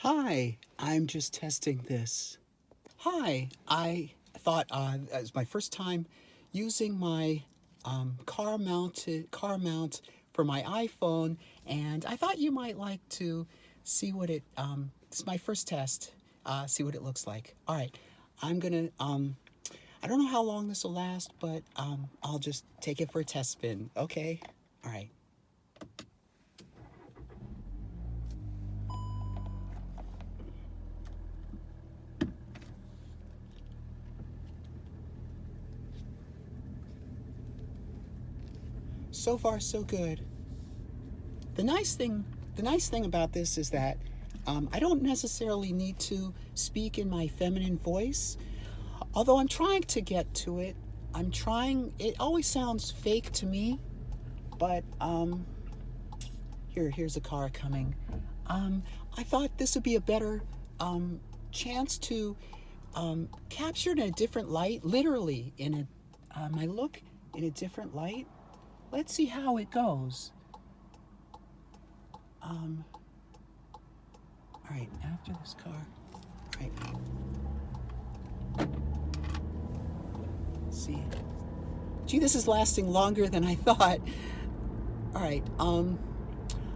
Hi, I'm just testing this. Hi, I thought it was my first time using my car mount for my iPhone, and I thought you might like to see what it's my first test. See what it looks like. All right, I'm gonna I don't know how long this will last, but I'll just take it for a test spin. Okay. All right. So far, so good. The nice thing, the nice thing about this is that I don't necessarily need to speak in my feminine voice, although I'm trying to get to it. I'm trying. It always sounds fake to me, but here's a car coming. Um, I thought this would be a better chance to capture it in a different light, literally in my look in a different light. Let's see how it goes. Um, all right, after this car. All right, let's see. Gee, this is lasting longer than I thought. All right, I'm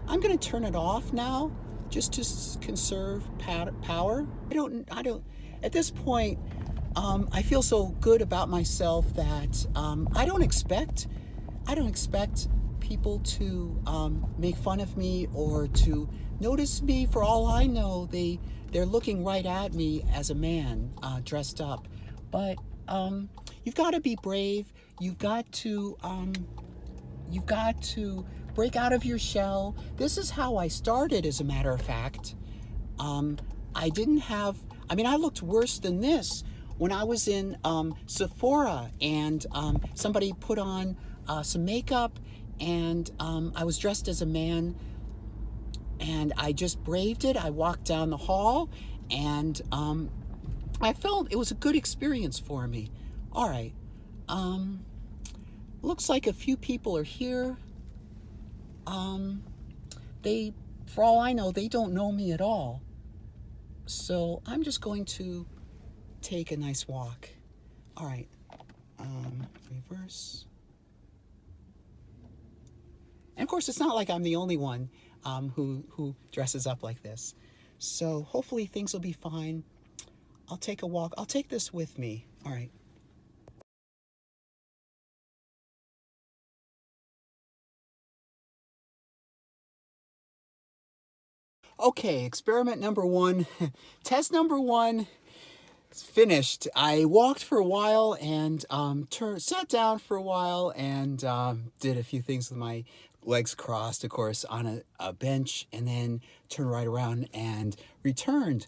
gonna turn it off now, just to conserve power. At this point, I feel so good about myself that I don't expect people to make fun of me or to notice me. For all I know, they're looking right at me as a man dressed up. But you've got to be brave. You've got to break out of your shell. This is how I started, as a matter of fact. Um, I didn't have, I mean, I looked worse than this when I was in Sephora, and somebody put on some makeup, and I was dressed as a man, and I just braved it. I walked down the hall, and I felt it was a good experience for me. All right. Um, Looks like a few people are here. Um, they, for all I know, they don't know me at all. So I'm just going to take a nice walk. All right. Reverse. And of course, it's not like I'm the only one who dresses up like this. So hopefully things will be fine. I'll take a walk. I'll take this with me. All right. Okay, experiment number one, test number one is finished. I walked for a while and sat down for a while and did a few things with my legs crossed, of course, on a bench, and then turned right around and returned.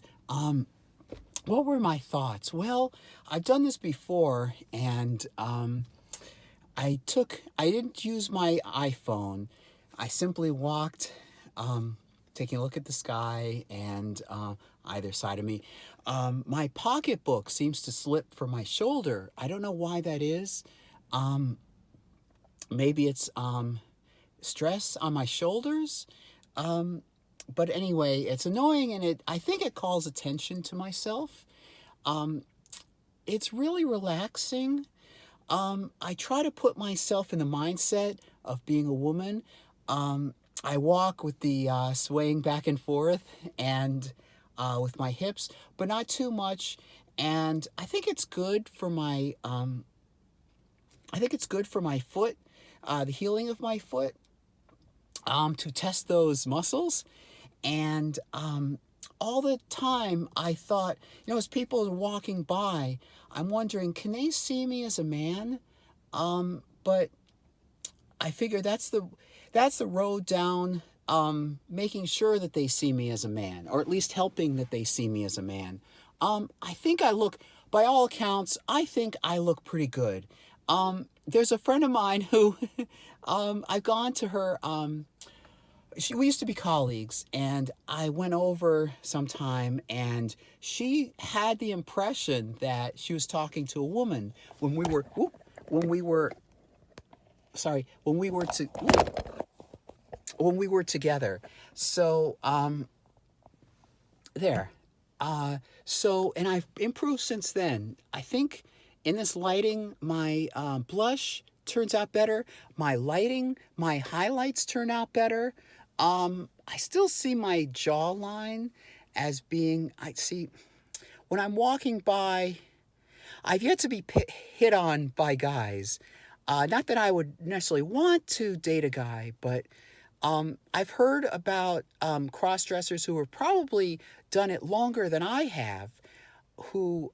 What were my thoughts? Well, I've done this before, and I didn't use my iPhone. I simply walked, taking a look at the sky and either side of me. My pocketbook seems to slip from my shoulder. I don't know why that is. Um, Maybe it's stress on my shoulders. But anyway, it's annoying, and I think it calls attention to myself. It's really relaxing. I try to put myself in the mindset of being a woman. I walk with the swaying back and forth, and with my hips, but not too much. And I think it's good for my foot, the healing of my foot, to test those muscles. And all the time I thought, as people are walking by, I'm wondering, can they see me as a man? But I figure that's the road down, making sure that they see me as a man, or at least helping that they see me as a man. I think I look, by all accounts, I think I look pretty good. There's a friend of mine who I've gone to her. We used to be colleagues, and I went over sometime, and she had the impression that she was talking to a woman when we were sorry when we were together. So there. So, and I've improved since then. I think in this lighting, my blush turns out better. My lighting, my highlights turn out better. I still see my jawline as being, I see, when I'm walking by, I've yet to be hit on by guys. Not that I would necessarily want to date a guy, but I've heard about cross dressers who have probably done it longer than I have, who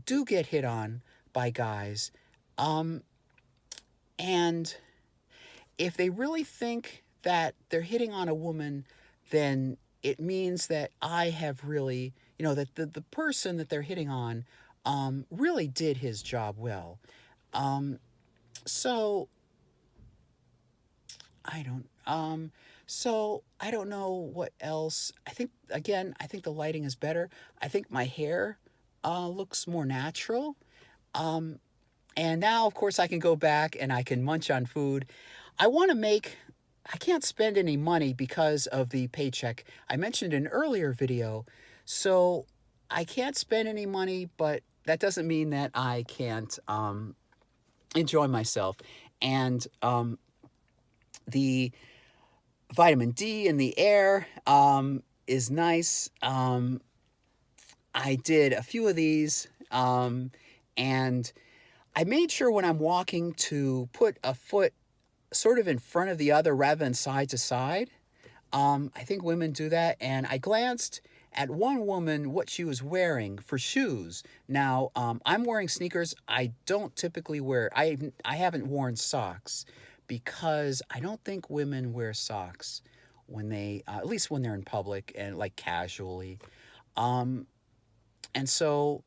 do get hit on by guys. Um, and if they really think that they're hitting on a woman, then it means that I have really, that the person that they're hitting on really did his job well. Um, so I don't. So I don't know what else. I think again, I think the lighting is better. I think my hair looks more natural. Um, and now, of course, I can go back and I can munch on food. I want to make. I can't spend any money because of the paycheck I mentioned in an earlier video. So I can't spend any money, but that doesn't mean that I can't enjoy myself. And the vitamin D in the air is nice. I did a few of these, and I made sure when I'm walking to put a foot sort of in front of the other rather than side to side. I think women do that, and I glanced at one woman what she was wearing for shoes. Now, I'm wearing sneakers. I don't typically wear. I haven't worn socks because I don't think women wear socks when they, at least when they're in public and like casually. Um, and so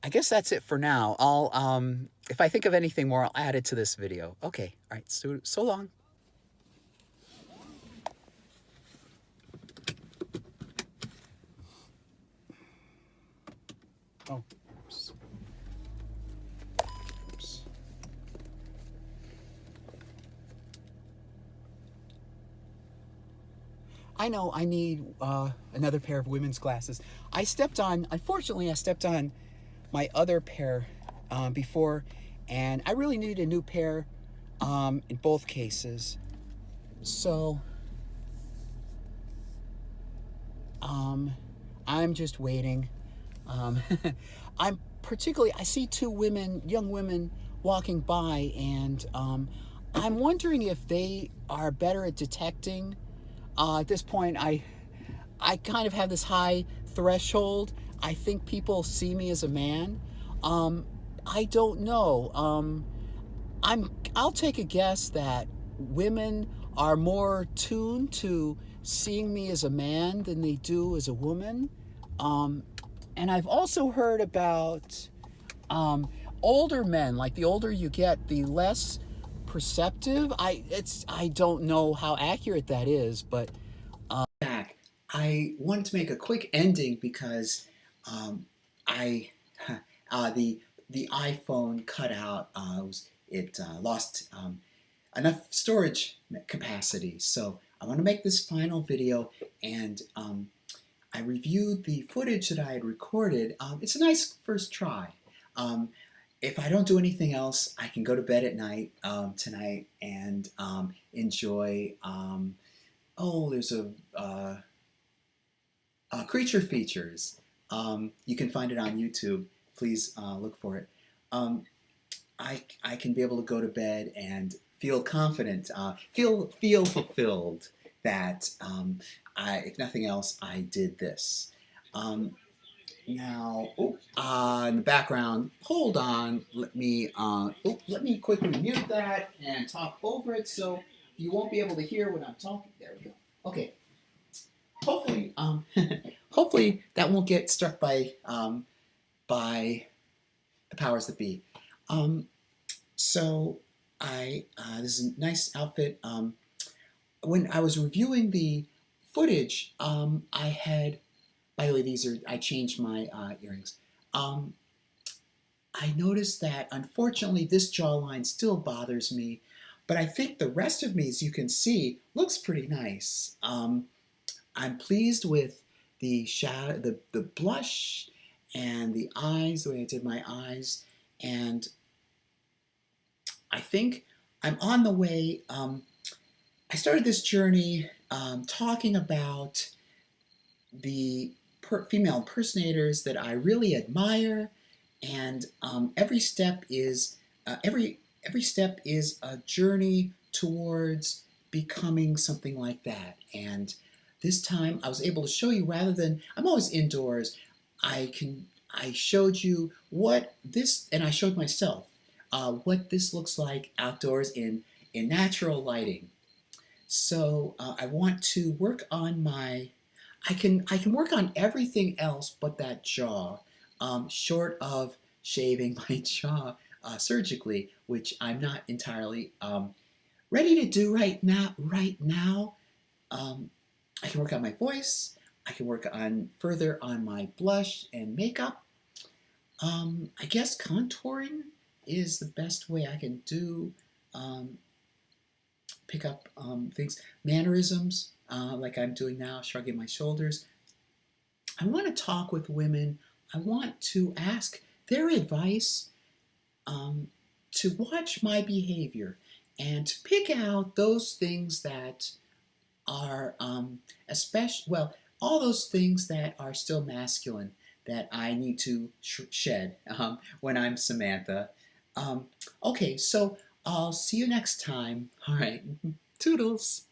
I guess that's it for now. I'll, if I think of anything more, I'll add it to this video. Okay, all right. So long. Oh, oops. Oops. I know I need another pair of women's glasses. Unfortunately, I stepped on my other pair before, and I really need a new pair in both cases. So, I'm just waiting. Um, I see two women, young women, walking by, and I'm wondering if they are better at detecting. At this point, I kind of have this high threshold. I think people see me as a man. I don't know. I'll take a guess that women are more tuned to seeing me as a man than they do as a woman. Um, and I've also heard about older men. Like the older you get, the less perceptive. I don't know how accurate that is, but back. I wanted to make a quick ending because I the iPhone cut out. It lost enough storage capacity, so I want to make this final video, and I reviewed the footage that I had recorded. It's a nice first try. If I don't do anything else, I can go to bed at night tonight and enjoy. There's creature features. You can find it on YouTube. Please look for it. I can be able to go to bed and feel confident, feel fulfilled that if nothing else, I did this. Now, in the background, hold on. Let me quickly mute that and talk over it so you won't be able to hear what I'm talking. There we go. Okay. Hopefully, hopefully that won't get struck by the powers that be. So this is a nice outfit. When I was reviewing the footage, I had. By the way, I changed my earrings. I noticed that unfortunately this jawline still bothers me, but I think the rest of me, as you can see, looks pretty nice. I'm pleased with the shadow, the blush, and the eyes, the way I did my eyes. And I think I'm on the way. I started this journey talking about the female impersonators that I really admire, and every step is a journey towards becoming something like that. And this time I was able to show you, rather than I'm always indoors, I showed you what this, and I showed myself what this looks like outdoors in natural lighting. So I want to work on my I can work on everything else but that jaw, short of shaving my jaw surgically, which I'm not entirely ready to do right now. I can work on my voice. I can work on further on my blush and makeup. I guess contouring is the best way I can do um, pick up things, mannerisms, like I'm doing now, shrugging my shoulders. I want to talk with women. I want to ask their advice, to watch my behavior and to pick out those things that are, especially, well, all those things that are still masculine that I need to shed when I'm Samantha. Okay, so I'll see you next time. All right, toodles.